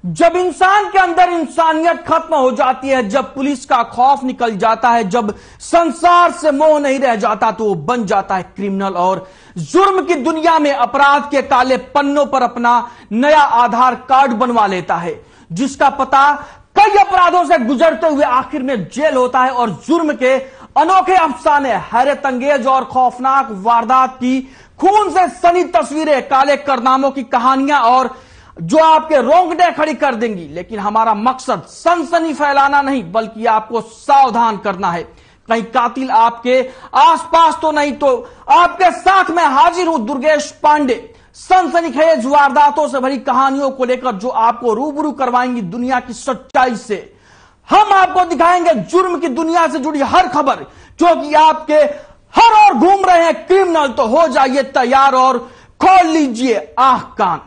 जब इंसान के अंदर इंसानियत खत्म हो जाती है, जब पुलिस का खौफ निकल जाता है, जब संसार से मोह नहीं रह जाता, तो वो बन जाता है क्रिमिनल और जुर्म की दुनिया में अपराध के काले पन्नों पर अपना नया आधार कार्ड बनवा लेता है, जिसका पता कई अपराधों से गुजरते हुए आखिर में जेल होता है और जुर्म के अनोखे अफसाने, हैरत अंगेज और खौफनाक वारदात की खून से सनी तस्वीरें, काले कारनामों की कहानियां और जो आपके रोंगटे खड़ी कर देंगी। लेकिन हमारा मकसद सनसनी फैलाना नहीं, बल्कि आपको सावधान करना है। कहीं कातिल आपके आसपास तो नहीं, तो आपके साथ में हाजिर हूं दुर्गेश पांडे, सनसनीखेज वारदातों से भरी कहानियों को लेकर, जो आपको रूबरू करवाएंगी दुनिया की सच्चाई से। हम आपको दिखाएंगे जुर्म की दुनिया से जुड़ी हर खबर, क्योंकि आपके हर ओर घूम रहे हैं क्रिमिनल। तो हो जाइए तैयार और खोल लीजिए आंख कान।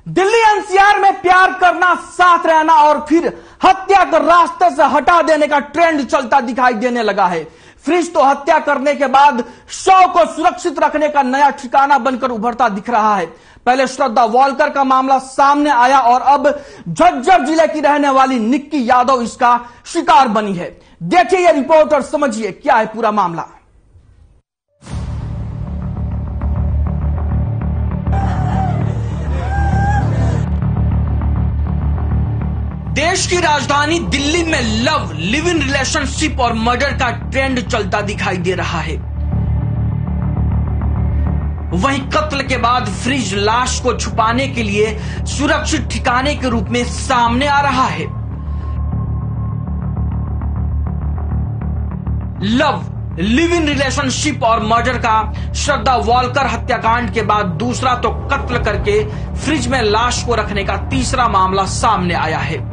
दिल्ली एनसीआर में प्यार करना, साथ रहना और फिर हत्या कर रास्ते से हटा देने का ट्रेंड चलता दिखाई देने लगा है। फ्रिज तो हत्या करने के बाद शव को सुरक्षित रखने का नया ठिकाना बनकर उभरता दिख रहा है। पहले श्रद्धा वॉलकर का मामला सामने आया और अब झज्जर जिले की रहने वाली निक्की यादव इसका शिकार बनी है। देखिए यह रिपोर्ट और समझिए क्या है पूरा मामला। देश की राजधानी दिल्ली में लव, लिव इन रिलेशनशिप और मर्डर का ट्रेंड चलता दिखाई दे रहा है। वहीं कत्ल के बाद फ्रिज लाश को छुपाने के लिए सुरक्षित ठिकाने के रूप में सामने आ रहा है। लव, लिव इन रिलेशनशिप और मर्डर का श्रद्धा वॉलकर हत्याकांड के बाद दूसरा तो कत्ल करके फ्रिज में लाश को रखने का तीसरा मामला सामने आया है।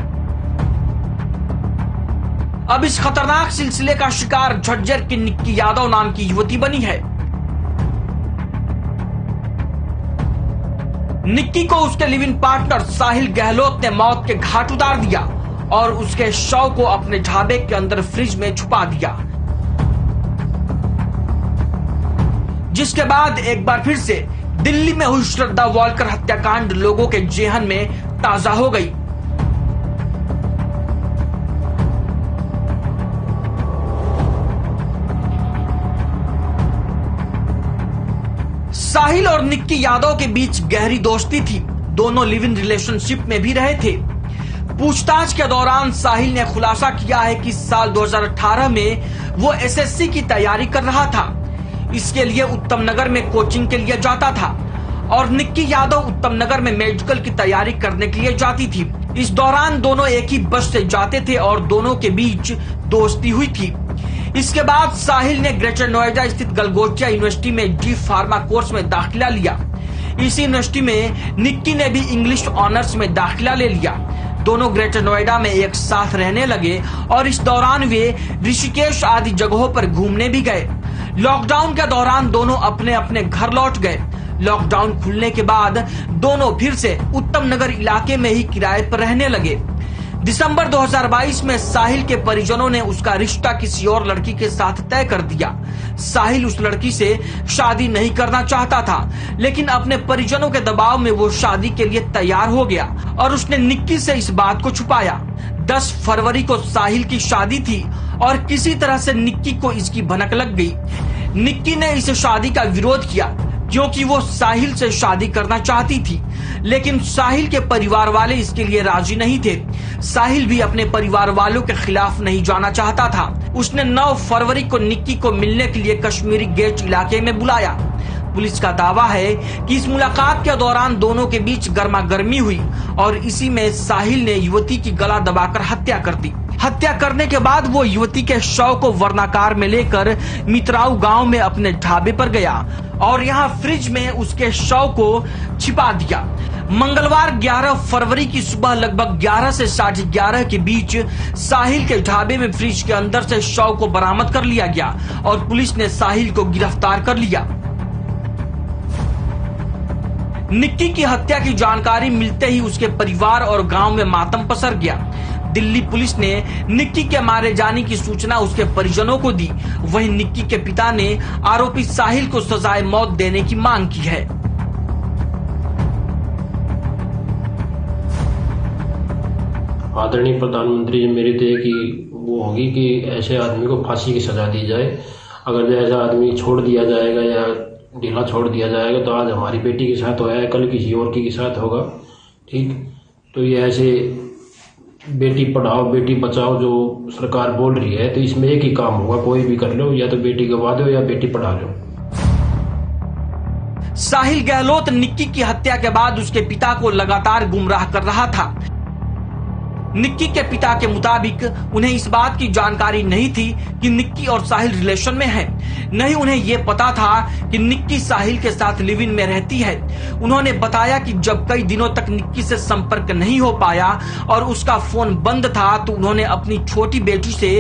अब इस खतरनाक सिलसिले का शिकार झज्जर की निक्की यादव नाम की युवती बनी है। निक्की को उसके लिव इन पार्टनर साहिल गहलोत ने मौत के घाट उतार दिया और उसके शव को अपने ढाबे के अंदर फ्रिज में छुपा दिया, जिसके बाद एक बार फिर से दिल्ली में हुई श्रद्धा वॉलकर हत्याकांड लोगों के जेहन में ताजा हो गई। साहिल और निक्की यादव के बीच गहरी दोस्ती थी, दोनों लिव इन रिलेशनशिप में भी रहे थे। पूछताछ के दौरान साहिल ने खुलासा किया है कि साल 2018 में वो एसएससी की तैयारी कर रहा था। इसके लिए उत्तम नगर में कोचिंग के लिए जाता था और निक्की यादव उत्तम नगर में मेडिकल की तैयारी करने के लिए जाती थी। इस दौरान दोनों एक ही बस से जाते थे और दोनों के बीच दोस्ती हुई थी। इसके बाद साहिल ने ग्रेटर नोएडा स्थित गलगोटिया यूनिवर्सिटी में डी फार्मा कोर्स में दाखिला लिया। इसी यूनिवर्सिटी में निक्की ने भी इंग्लिश ऑनर्स में दाखिला ले लिया। दोनों ग्रेटर नोएडा में एक साथ रहने लगे और इस दौरान वे ऋषिकेश आदि जगहों पर घूमने भी गए। लॉकडाउन के दौरान दोनों अपने अपने घर लौट गए। लॉकडाउन खुलने के बाद दोनों फिर से उत्तम नगर इलाके में ही किराए पर रहने लगे। दिसंबर 2022 में साहिल के परिजनों ने उसका रिश्ता किसी और लड़की के साथ तय कर दिया। साहिल उस लड़की से शादी नहीं करना चाहता था, लेकिन अपने परिजनों के दबाव में वो शादी के लिए तैयार हो गया और उसने निक्की से इस बात को छुपाया। 10 फरवरी को साहिल की शादी थी और किसी तरह से निक्की को इसकी भनक लग गई। निक्की ने इस शादी का विरोध किया क्योंकि वो साहिल से शादी करना चाहती थी, लेकिन साहिल के परिवार वाले इसके लिए राजी नहीं थे। साहिल भी अपने परिवार वालों के खिलाफ नहीं जाना चाहता था। उसने 9 फरवरी को निक्की को मिलने के लिए कश्मीरी गेट इलाके में बुलाया। पुलिस का दावा है कि इस मुलाकात के दौरान दोनों के बीच गर्मागर्मी हुई और इसी में साहिल ने युवती की गला दबाकर हत्या कर दी। हत्या करने के बाद वो युवती के शव को वर्णाकार में लेकर मित्राऊ गांव में अपने ढाबे पर गया और यहाँ फ्रिज में उसके शव को छिपा दिया। मंगलवार 11 फरवरी की सुबह लगभग 11 से 11:30 के बीच साहिल के ढाबे में फ्रिज के अंदर से शव को बरामद कर लिया गया और पुलिस ने साहिल को गिरफ्तार कर लिया। निक्की की हत्या की जानकारी मिलते ही उसके परिवार और गांव में मातम पसर गया। दिल्ली पुलिस ने निक्की के मारे जाने की सूचना उसके परिजनों को दी। वहीं निक्की के पिता ने आरोपी साहिल को सजाए मौत देने की मांग की है। आदरणीय प्रधानमंत्री जी, मेरी तो एक वो होगी कि ऐसे आदमी को फांसी की सजा दी जाए। अगर ऐसा आदमी छोड़ दिया जाएगा या ढीला छोड़ दिया जाएगा तो आज हमारी बेटी के साथ होया है, कल किसी और के साथ होगा। ठीक, तो ये ऐसे बेटी पढ़ाओ बेटी बचाओ जो सरकार बोल रही है, तो इसमें एक ही काम होगा, कोई भी कर लो, या तो बेटी गवा दो या बेटी पढ़ा लो। साहिल गहलोत निक्की की हत्या के बाद उसके पिता को लगातार गुमराह कर रहा था। निक्की के पिता के मुताबिक उन्हें इस बात की जानकारी नहीं थी कि निक्की और साहिल रिलेशन में है। नहीं उन्हें यह पता था कि निक्की साहिल के साथ लिव इन में रहती है। उन्होंने बताया कि जब कई दिनों तक निक्की से संपर्क नहीं हो पाया और उसका फोन बंद था तो उन्होंने अपनी छोटी बेटी से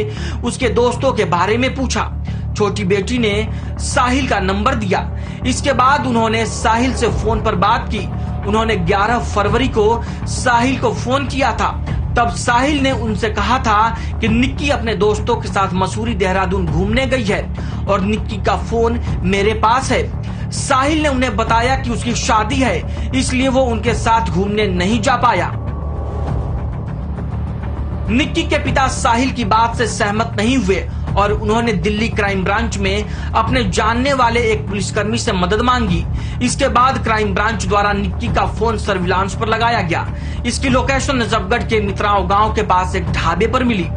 उसके दोस्तों के बारे में पूछा। छोटी बेटी ने साहिल का नंबर दिया। इसके बाद उन्होंने साहिल से फोन पर बात की। उन्होंने 11 फरवरी को साहिल को फोन किया था। तब साहिल ने उनसे कहा था कि निक्की अपने दोस्तों के साथ मसूरी देहरादून घूमने गई है और निक्की का फोन मेरे पास है। साहिल ने उन्हें बताया कि उसकी शादी है, इसलिए वो उनके साथ घूमने नहीं जा पाया। निक्की के पिता साहिल की बात से सहमत नहीं हुए और उन्होंने दिल्ली क्राइम ब्रांच में अपने जानने वाले एक पुलिसकर्मी से मदद मांगी। इसके बाद क्राइम ब्रांच द्वारा निक्की का फोन सर्विलांस पर लगाया गया। इसकी लोकेशन नजफगढ़ के मित्राओं गांव के पास एक ढाबे पर मिली।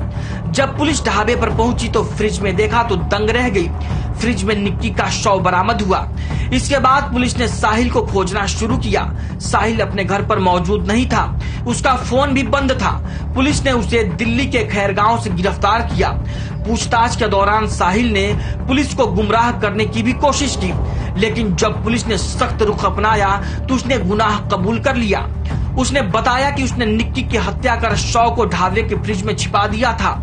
जब पुलिस ढाबे पर पहुंची तो फ्रिज में देखा तो दंग रह गई। फ्रिज में निक्की का शव बरामद हुआ। इसके बाद पुलिस ने साहिल को खोजना शुरू किया। साहिल अपने घर पर मौजूद नहीं था, उसका फोन भी बंद था। पुलिस ने उसे दिल्ली के खैरगांव से गिरफ्तार किया। पूछताछ के दौरान साहिल ने पुलिस को गुमराह करने की भी कोशिश की, लेकिन जब पुलिस ने सख्त रुख अपनाया तो उसने गुनाह कबूल कर लिया। उसने बताया कि उसने निक्की की हत्या कर शव को ढाबे के फ्रिज में छिपा दिया था।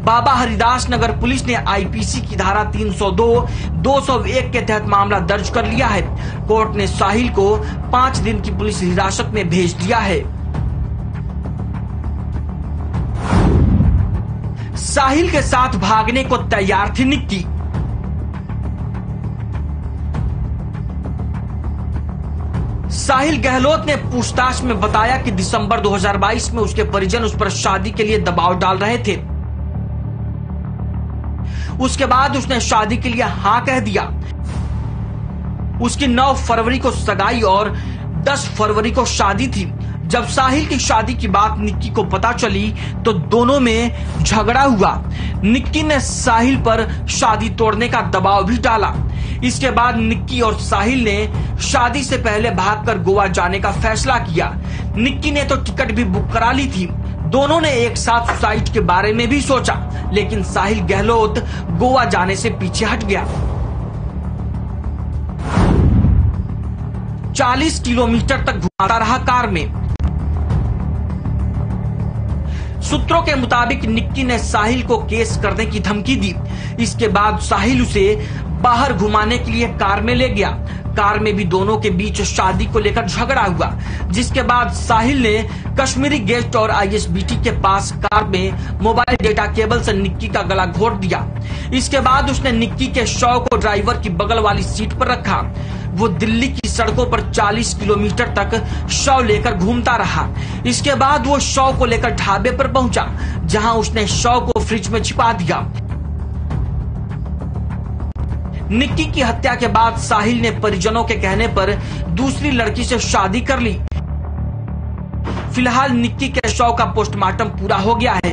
बाबा हरिदास नगर पुलिस ने आईपीसी की धारा 302, 201 के तहत मामला दर्ज कर लिया है। कोर्ट ने साहिल को 5 दिन की पुलिस हिरासत में भेज दिया है। साहिल के साथ भागने को तैयार थी निक्की। साहिल गहलोत ने पूछताछ में बताया कि दिसंबर 2022 में उसके परिजन उस पर शादी के लिए दबाव डाल रहे थे। उसके बाद उसने शादी के लिए हां कह दिया। उसकी 9 फरवरी को सगाई और 10 फरवरी को शादी थी। जब साहिल की शादी की बात निक्की को पता चली तो दोनों में झगड़ा हुआ। निक्की ने साहिल पर शादी तोड़ने का दबाव भी डाला। इसके बाद निक्की और साहिल ने शादी से पहले भागकर गोवा जाने का फैसला किया। निक्की ने तो टिकट भी बुक करा ली थी। दोनों ने एक साथ सुसाइड के बारे में भी सोचा, लेकिन साहिल गहलोत गोवा जाने से पीछे हट गया। 40 किलोमीटर तक घुमाता रहा कार में। सूत्रों के मुताबिक निक्की ने साहिल को केस करने की धमकी दी। इसके बाद साहिल उसे बाहर घुमाने के लिए कार में ले गया। कार में भी दोनों के बीच शादी को लेकर झगड़ा हुआ, जिसके बाद साहिल ने कश्मीरी गेस्ट और आईएसबीटी के पास कार में मोबाइल डेटा केबल से निक्की का गला घोट दिया। इसके बाद उसने निक्की के शव को ड्राइवर की बगल वाली सीट पर रखा। वो दिल्ली की सड़कों पर 40 किलोमीटर तक शव लेकर घूमता रहा। इसके बाद वो शव को लेकर ढाबे पर पहुंचा, जहां उसने शव को फ्रिज में छिपा दिया। निक्की की हत्या के बाद साहिल ने परिजनों के कहने पर दूसरी लड़की से शादी कर ली। फिलहाल निक्की के शव का पोस्टमार्टम पूरा हो गया है।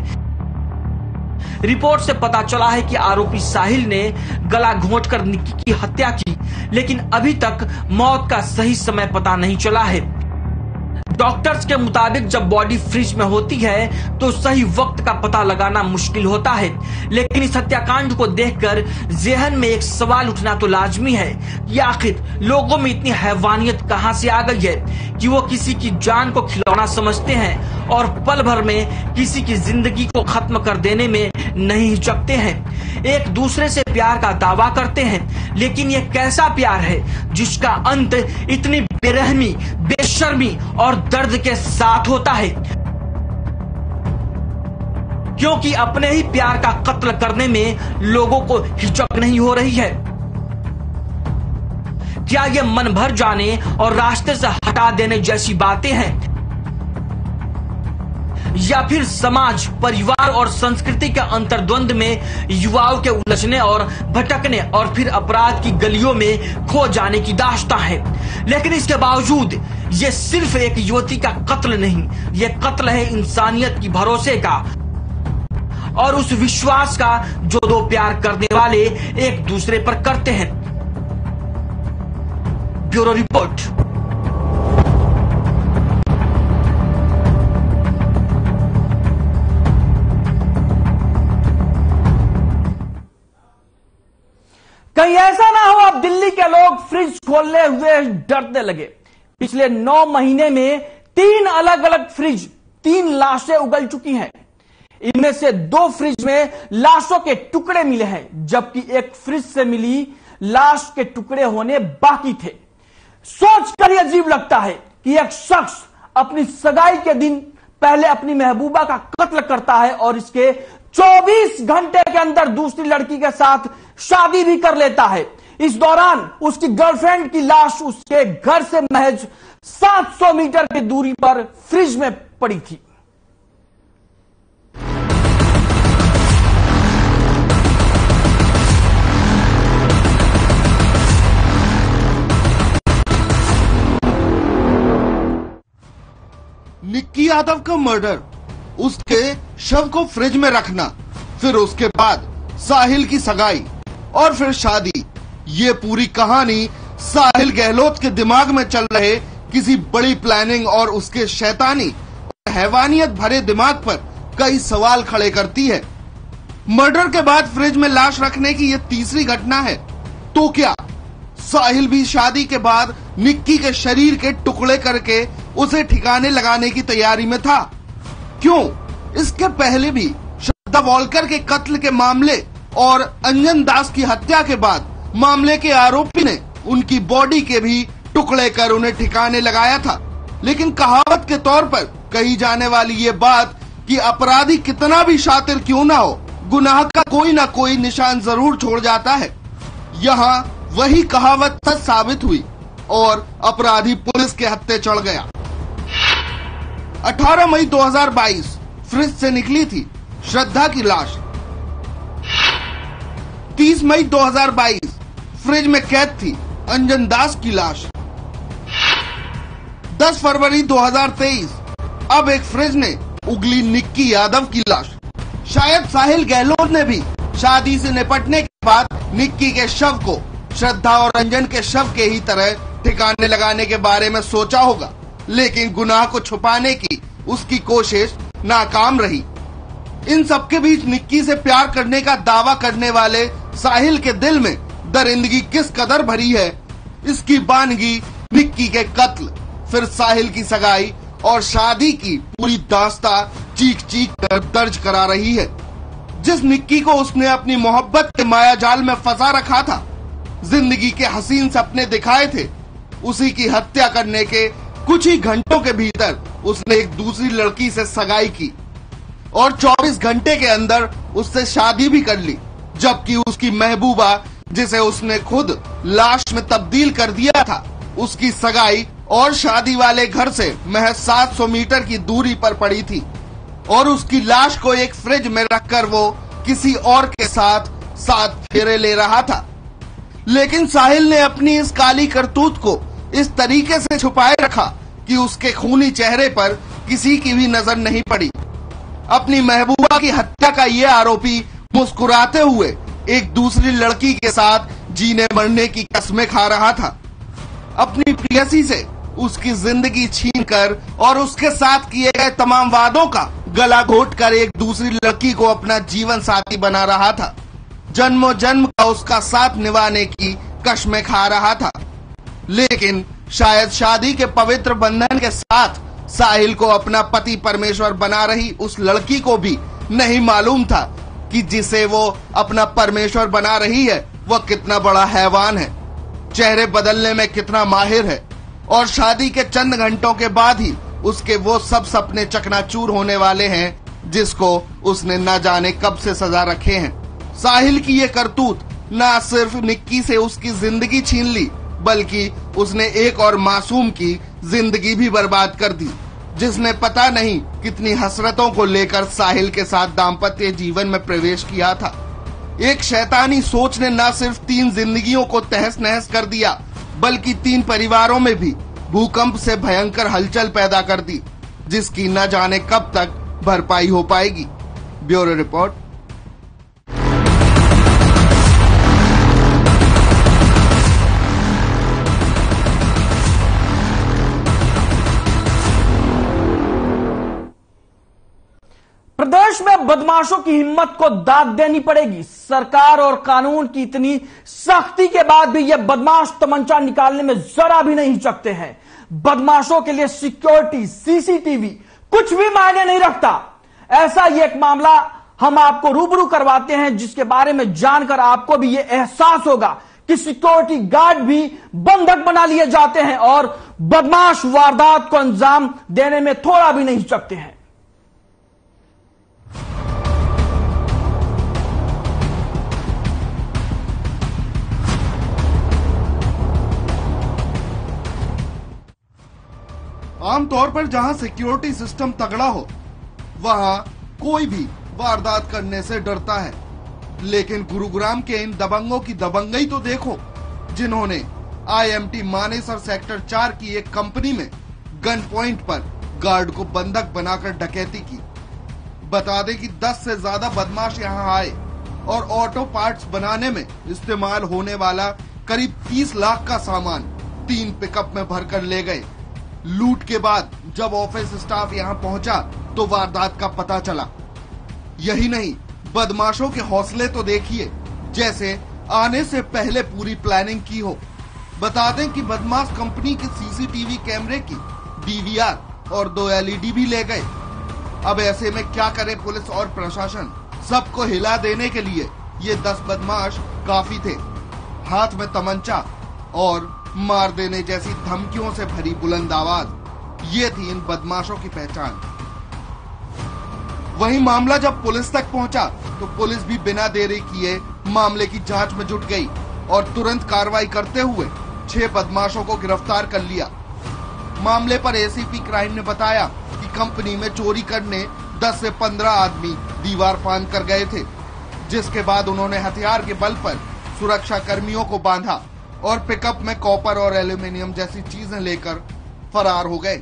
रिपोर्ट से पता चला है कि आरोपी साहिल ने गला घोंटकर निक्की की हत्या की, लेकिन अभी तक मौत का सही समय पता नहीं चला है। डॉक्टर्स के मुताबिक जब बॉडी फ्रिज में होती है तो सही वक्त का पता लगाना मुश्किल होता है। लेकिन इस हत्याकांड को देखकर ज़हन में एक सवाल उठना तो लाजमी है कि आखिर लोगों में इतनी हैवानियत कहां से आ गई है कि वो किसी की जान को खिलौना समझते हैं और पल भर में किसी की जिंदगी को खत्म कर देने में नहीं हिचकते हैं। एक दूसरे से प्यार का दावा करते हैं, लेकिन ये कैसा प्यार है जिसका अंत इतनी बेरहमी, बेशर्मी और दर्द के साथ होता है? क्योंकि अपने ही प्यार का कत्ल करने में लोगों को हिचक नहीं हो रही है। क्या ये मन भर जाने और रास्ते से हटा देने जैसी बातें हैं, या फिर समाज, परिवार और संस्कृति के अंतर्द्वंद में युवाओं के उलझने और भटकने और फिर अपराध की गलियों में खो जाने की दास्तां है? लेकिन इसके बावजूद ये सिर्फ एक युवती का कत्ल नहीं, ये कत्ल है इंसानियत की भरोसे का और उस विश्वास का जो दो प्यार करने वाले एक दूसरे पर करते हैं। Bureau report. कहीं ऐसा ना हो अब दिल्ली के लोग फ्रिज खोलने हुए डरने लगे। पिछले 9 महीने में 3 अलग अलग फ्रिज, 3 लाशें उगल चुकी हैं। इनमें से 2 फ्रिज में लाशों के टुकड़े मिले हैं, जबकि एक फ्रिज से मिली लाश के टुकड़े होने बाकी थे। सोचकर ही अजीब लगता है कि एक शख्स अपनी सगाई के दिन पहले अपनी महबूबा का कत्ल करता है और इसके 24 घंटे के अंदर दूसरी लड़की के साथ शादी भी कर लेता है। इस दौरान उसकी गर्लफ्रेंड की लाश उसके घर से महज 700 मीटर की दूरी पर फ्रिज में पड़ी थी। निक्की यादव का मर्डर, उसके शव को फ्रिज में रखना, फिर उसके बाद साहिल की सगाई और फिर शादी, ये पूरी कहानी साहिल गहलोत के दिमाग में चल रहे किसी बड़ी प्लानिंग और उसके शैतानी और हैवानियत भरे दिमाग पर कई सवाल खड़े करती है। मर्डर के बाद फ्रिज में लाश रखने की ये तीसरी घटना है। तो क्या साहिल भी शादी के बाद निक्की के शरीर के टुकड़े करके उसे ठिकाने लगाने की तैयारी में था? क्यों इसके पहले भी श्रद्धा वॉलकर के कत्ल के मामले और अंजन दास की हत्या के बाद मामले के आरोपी ने उनकी बॉडी के भी टुकड़े कर उन्हें ठिकाने लगाया था। लेकिन कहावत के तौर पर कही जाने वाली ये बात कि अपराधी कितना भी शातिर क्यों ना हो, गुनाह का कोई ना कोई निशान जरूर छोड़ जाता है। यहाँ वही कहावत सच साबित हुई और अपराधी पुलिस के हत्थे चढ़ गया। 18 मई 2022 फ्रिज से निकली थी श्रद्धा की लाश। 30 मई 2022 फ्रिज में कैद थी अंजन दास की लाश। 10 फरवरी 2023 अब एक फ्रिज में उगली निक्की यादव की लाश। शायद साहिल गहलोत ने भी शादी से निपटने के बाद निक्की के शव को श्रद्धा और अंजन के शव के ही तरह ठिकाने लगाने के बारे में सोचा होगा, लेकिन गुनाह को छुपाने की उसकी कोशिश नाकाम रही। इन सबके बीच निक्की से प्यार करने का दावा करने वाले साहिल के दिल में दरिंदगी किस कदर भरी है, इसकी बानगी निक्की के कत्ल, फिर साहिल की सगाई और शादी की पूरी दास्तां चीख चीख कर दर्ज करा रही है। जिस निक्की को उसने अपनी मोहब्बत के माया जाल में फंसा रखा था, जिंदगी के हसीन सपने दिखाए थे, उसी की हत्या करने के कुछ ही घंटों के भीतर उसने एक दूसरी लड़की से सगाई की और 24 घंटे के अंदर उससे शादी भी कर ली, जबकि उसकी महबूबा, जिसे उसने खुद लाश में तब्दील कर दिया था, उसकी सगाई और शादी वाले घर से महज 700 मीटर की दूरी पर पड़ी थी और उसकी लाश को एक फ्रिज में रखकर वो किसी और के साथ 7 फेरे ले रहा था। लेकिन साहिल ने अपनी इस काली करतूत को इस तरीके से छुपाए रखा कि उसके खूनी चेहरे पर किसी की भी नजर नहीं पड़ी। अपनी महबूबा की हत्या का ये आरोपी मुस्कुराते हुए एक दूसरी लड़की के साथ जीने मरने की कस्में खा रहा था। अपनी प्रियसी से उसकी जिंदगी छीनकर और उसके साथ किए गए तमाम वादों का गला घोटकर एक दूसरी लड़की को अपना जीवन साथी बना रहा था। जन्मों जन्म का उसका साथ निभाने की कस्में खा रहा था। लेकिन शायद शादी के पवित्र बंधन के साथ साहिल को अपना पति परमेश्वर बना रही उस लड़की को भी नहीं मालूम था कि जिसे वो अपना परमेश्वर बना रही है वह कितना बड़ा हैवान है, चेहरे बदलने में कितना माहिर है, और शादी के चंद घंटों के बाद ही उसके वो सब सपने चकनाचूर होने वाले हैं जिसको उसने न जाने कब से सजा रखे हैं। साहिल की ये करतूत न सिर्फ निक्की से उसकी जिंदगी छीन ली, बल्कि उसने एक और मासूम की जिंदगी भी बर्बाद कर दी, जिसने पता नहीं कितनी हसरतों को लेकर साहिल के साथ दाम्पत्य जीवन में प्रवेश किया था। एक शैतानी सोच ने न सिर्फ 3 जिंदगियों को तहस नहस कर दिया, बल्कि 3 परिवारों में भी भूकंप से भयंकर हलचल पैदा कर दी, जिसकी न जाने कब तक भरपाई हो पाएगी। Bureau report. प्रदेश में बदमाशों की हिम्मत को दाद देनी पड़ेगी। सरकार और कानून की इतनी सख्ती के बाद भी ये बदमाश तमंचा निकालने में जरा भी नहीं हिचकते हैं। बदमाशों के लिए सिक्योरिटी, सीसीटीवी कुछ भी मायने नहीं रखता। ऐसा ही एक मामला हम आपको रूबरू करवाते हैं, जिसके बारे में जानकर आपको भी ये एहसास होगा कि सिक्योरिटी गार्ड भी बंधक बना लिए जाते हैं और बदमाश वारदात को अंजाम देने में थोड़ा भी नहीं हिचकते हैं। आमतौर पर जहां सिक्योरिटी सिस्टम तगड़ा हो वहां कोई भी वारदात करने से डरता है, लेकिन गुरुग्राम के इन दबंगों की दबंगई तो देखो, जिन्होंने IMT मानेसर सेक्टर 4 की एक कंपनी में गन पॉइंट पर गार्ड को बंधक बनाकर डकैती की। बता दें कि 10 से ज्यादा बदमाश यहां आए और ऑटो पार्ट्स बनाने में इस्तेमाल होने वाला करीब 30 लाख का सामान 3 पिकअप में भरकर ले गए। लूट के बाद जब ऑफिस स्टाफ यहां पहुंचा तो वारदात का पता चला। यही नहीं, बदमाशों के हौसले तो देखिए, जैसे आने से पहले पूरी प्लानिंग की हो। बता दें कि बदमाश कंपनी के सीसीटीवी कैमरे की DVR और 2 LED भी ले गए। अब ऐसे में क्या करे पुलिस और प्रशासन? सबको हिला देने के लिए ये 10 बदमाश काफी थे। हाथ में तमंचा और मार देने जैसी धमकियों से भरी बुलंद आवाज, ये थी इन बदमाशों की पहचान। वहीं मामला जब पुलिस तक पहुंचा तो पुलिस भी बिना देरी किए मामले की जांच में जुट गई और तुरंत कार्रवाई करते हुए 6 बदमाशों को गिरफ्तार कर लिया। मामले पर ACP क्राइम ने बताया कि कंपनी में चोरी करने 10 से 15 आदमी दीवार फांद कर गए थे, जिसके बाद उन्होंने हथियार के बल पर सुरक्षा कर्मियों को बांधा और पिकअप में कॉपर और एल्यूमिनियम जैसी चीजें लेकर फरार हो गए।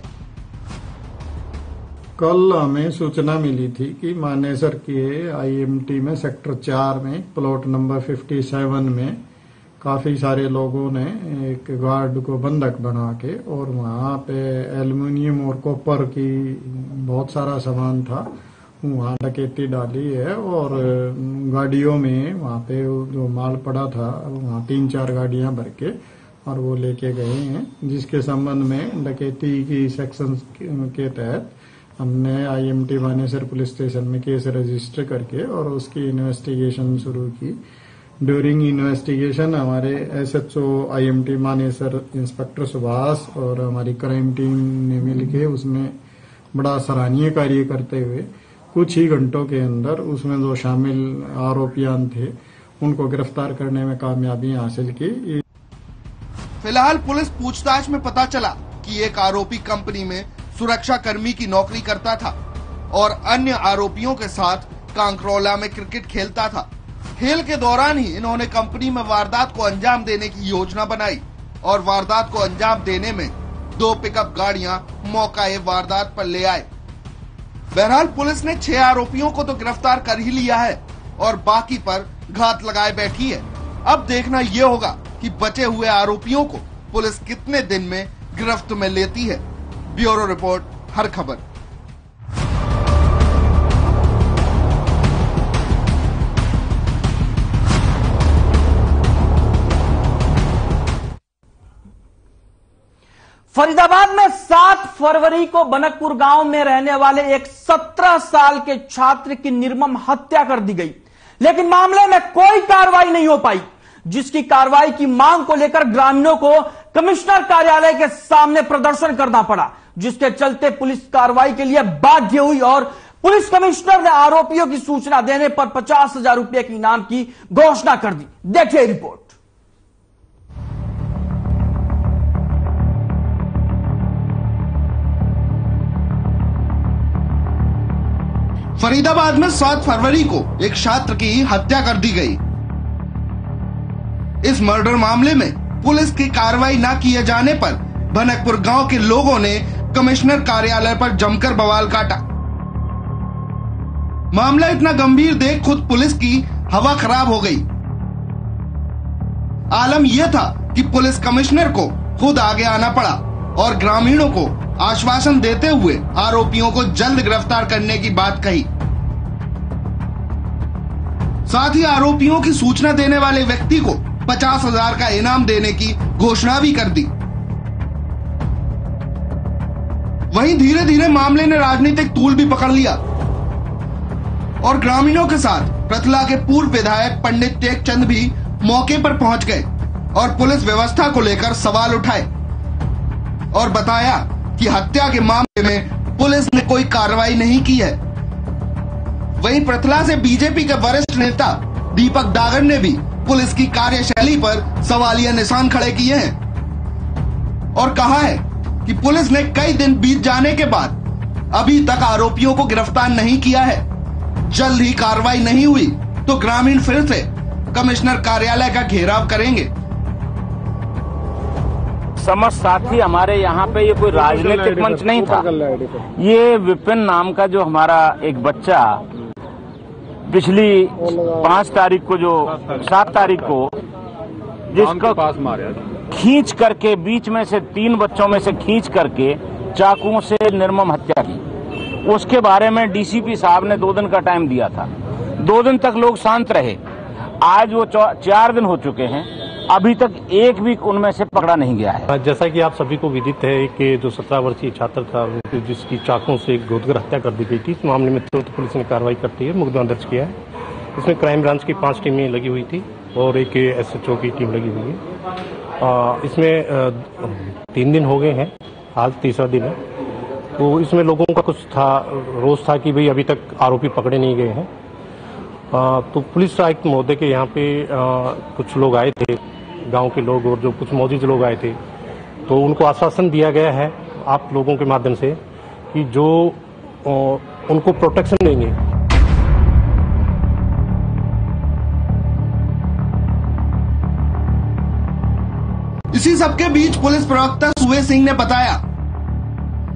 कल हमें सूचना मिली थी कि मानेसर के IMT में सेक्टर 4 में प्लॉट नंबर 57 में काफी सारे लोगों ने एक गार्ड को बंधक बना के और वहां पे एल्युमिनियम और कॉपर की बहुत सारा सामान था, वहां डकैती डाली है और गाड़ियों में वहां पे जो माल पड़ा था वहां 3-4 गाड़ियां भर के और वो लेके गए हैं, जिसके संबंध में डकैती की सेक्शन के तहत हमने IMT मानेसर पुलिस स्टेशन में केस रजिस्टर करके और उसकी इन्वेस्टिगेशन शुरू की। ड्यूरिंग इन्वेस्टिगेशन हमारे SHO IMT Manesar inspector Subhash और हमारी क्राइम टीम ने मिलके उसमें बड़ा सराहनीय कार्य करते हुए कुछ ही घंटों के अंदर उसमें जो शामिल आरोपियां थे उनको गिरफ्तार करने में कामयाबी हासिल की। फिलहाल पुलिस पूछताछ में पता चला कि एक आरोपी कंपनी में सुरक्षा कर्मी की नौकरी करता था और अन्य आरोपियों के साथ कांकरोला में क्रिकेट खेलता था। खेल के दौरान ही इन्होंने कंपनी में वारदात को अंजाम देने की योजना बनाई और वारदात को अंजाम देने में 2 पिकअप गाड़ियां मौका वारदात पर ले आए। बहरहाल पुलिस ने 6 आरोपियों को तो गिरफ्तार कर ही लिया है और बाकी पर घात लगाए बैठी है। अब देखना यह होगा कि बचे हुए आरोपियों को पुलिस कितने दिन में गिरफ्त में लेती है। ब्यूरो रिपोर्ट, हर खबर। फरीदाबाद में 7 फरवरी को बनकपुर गांव में रहने वाले एक 17 साल के छात्र की निर्मम हत्या कर दी गई, लेकिन मामले में कोई कार्रवाई नहीं हो पाई, जिसकी कार्रवाई की मांग को लेकर ग्रामीणों को कमिश्नर कार्यालय के सामने प्रदर्शन करना पड़ा, जिसके चलते पुलिस कार्रवाई के लिए बाध्य हुई और पुलिस कमिश्नर ने आरोपियों की सूचना देने पर 50,000 रुपए के इनाम की घोषणा कर दी। देखिए रिपोर्ट। फरीदाबाद में 7 फरवरी को एक छात्र की हत्या कर दी गई। इस मर्डर मामले में पुलिस की कार्रवाई न किए जाने पर बनकपुर गांव के लोगों ने कमिश्नर कार्यालय पर जमकर बवाल काटा। मामला इतना गंभीर देख खुद पुलिस की हवा खराब हो गई। आलम यह था कि पुलिस कमिश्नर को खुद आगे आना पड़ा और ग्रामीणों को आश्वासन देते हुए आरोपियों को जल्द गिरफ्तार करने की बात कही। साथ ही आरोपियों की सूचना देने वाले व्यक्ति को 50,000 का इनाम देने की घोषणा भी कर दी। वहीं धीरे धीरे मामले ने राजनीतिक तूल भी पकड़ लिया और ग्रामीणों के साथ प्रतला के पूर्व विधायक पंडित टेकचंद भी मौके पर पहुंच गए और पुलिस व्यवस्था को लेकर सवाल उठाए और बताया कि हत्या के मामले में पुलिस ने कोई कार्रवाई नहीं की है। वहीं प्रतला से बीजेपी के वरिष्ठ नेता दीपक डागर ने भी पुलिस की कार्यशैली पर सवालिया निशान खड़े किए हैं और कहा है कि पुलिस ने कई दिन बीत जाने के बाद अभी तक आरोपियों को गिरफ्तार नहीं किया है। जल्द ही कार्रवाई नहीं हुई तो ग्रामीण फिर से कमिश्नर कार्यालय का घेराव करेंगे। समझ साथी, हमारे यहाँ पे ये कोई राजनीतिक मंच नहीं था। ये विपिन नाम का जो हमारा एक बच्चा पिछली 5 तारीख को, जो 7 तारीख को, जिसको खींच करके बीच में से 3 बच्चों में से खींच करके चाकुओं से निर्मम हत्या की, उसके बारे में डीसीपी साहब ने 2 दिन का टाइम दिया था। 2 दिन तक लोग शांत रहे। आज वो 4 दिन हो चुके हैं, अभी तक एक भी उनमें से पकड़ा नहीं गया है। जैसा कि आप सभी को विदित है कि जो 17 वर्षीय छात्र था जिसकी चाकुओं से गोदकर हत्या कर दी गई थी, इस मामले में तुरंत पुलिस ने कार्रवाई करती है, मुकदमा दर्ज किया है। इसमें क्राइम ब्रांच की 5 टीमें लगी हुई थी और एक SHO की टीम लगी हुई है। इसमें 3 दिन हो गए हैं, आज तीसरा दिन है। तो इसमें लोगों का कुछ था, रोष था कि भाई अभी तक आरोपी पकड़े नहीं गए हैं। तो पुलिस आयुक्त महोदय के यहाँ पे कुछ लोग आए थे, गांव के लोग, और जो कुछ मौजूद लोग आए थे, तो उनको आश्वासन दिया गया है आप लोगों के माध्यम से कि जो उनको प्रोटेक्शन देंगे। इसी सबके बीच पुलिस प्रवक्ता सुवे सिंह ने बताया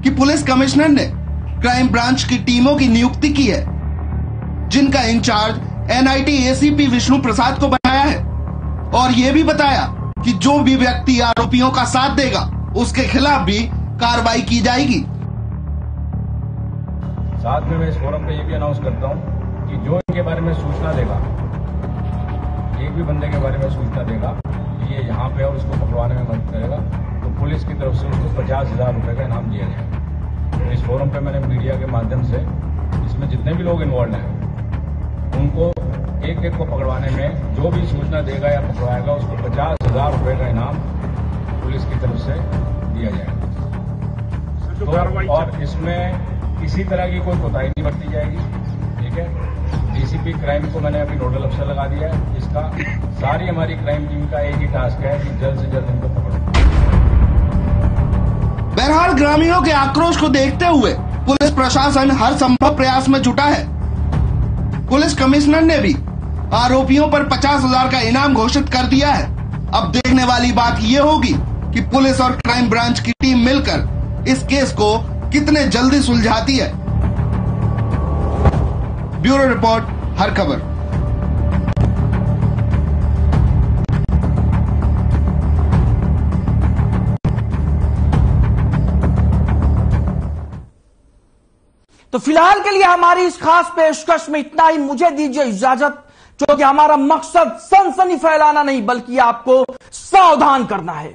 कि पुलिस कमिश्नर ने क्राइम ब्रांच की टीमों की नियुक्ति की है, जिनका इंचार्ज NIT ACP विष्णु प्रसाद को बनाया है, और ये भी बताया कि जो भी व्यक्ति आरोपियों का साथ देगा उसके खिलाफ भी कार्रवाई की जाएगी। साथ में मैं इस फोरम पे ये भी अनाउंस करता हूँ कि जो इनके बारे में सूचना देगा, एक भी बंदे के बारे में सूचना देगा कि ये यहाँ पे और उसको पकड़वाने में मदद करेगा, तो पुलिस की तरफ से उसको 50,000 रुपए का इनाम दिया जाएगा। तो इस फोरम पे मैंने मीडिया के माध्यम से इसमें जितने भी लोग इन्वॉल्व हैं उनको एक को पकड़वाने में जो भी सूचना देगा या पकड़वाएगा उसको 50,000 रुपए का इनाम पुलिस की तरफ से दिया जाएगा। तो और इसमें किसी तरह की कोई कोताही नहीं बरती जाएगी। ठीक है, DCP क्राइम को मैंने अभी नोडल अफसर लगा दिया है। इसका सारी हमारी क्राइम टीम का एक ही टास्क है कि जल्द से जल्द इनको पकड़ो। बहरहाल ग्रामीणों के आक्रोश को देखते हुए पुलिस प्रशासन हर संभव प्रयास में जुटा है। पुलिस कमिश्नर ने भी आरोपियों पर 50,000 का इनाम घोषित कर दिया है। अब देखने वाली बात यह होगी कि पुलिस और क्राइम ब्रांच की टीम मिलकर इस केस को कितने जल्दी सुलझाती है। ब्यूरो रिपोर्ट, हर खबर। तो फिलहाल के लिए हमारी इस खास पेशकश में इतना ही। मुझे दीजिए इजाजत, क्योंकि हमारा मकसद सनसनी फैलाना नहीं बल्कि आपको सावधान करना है।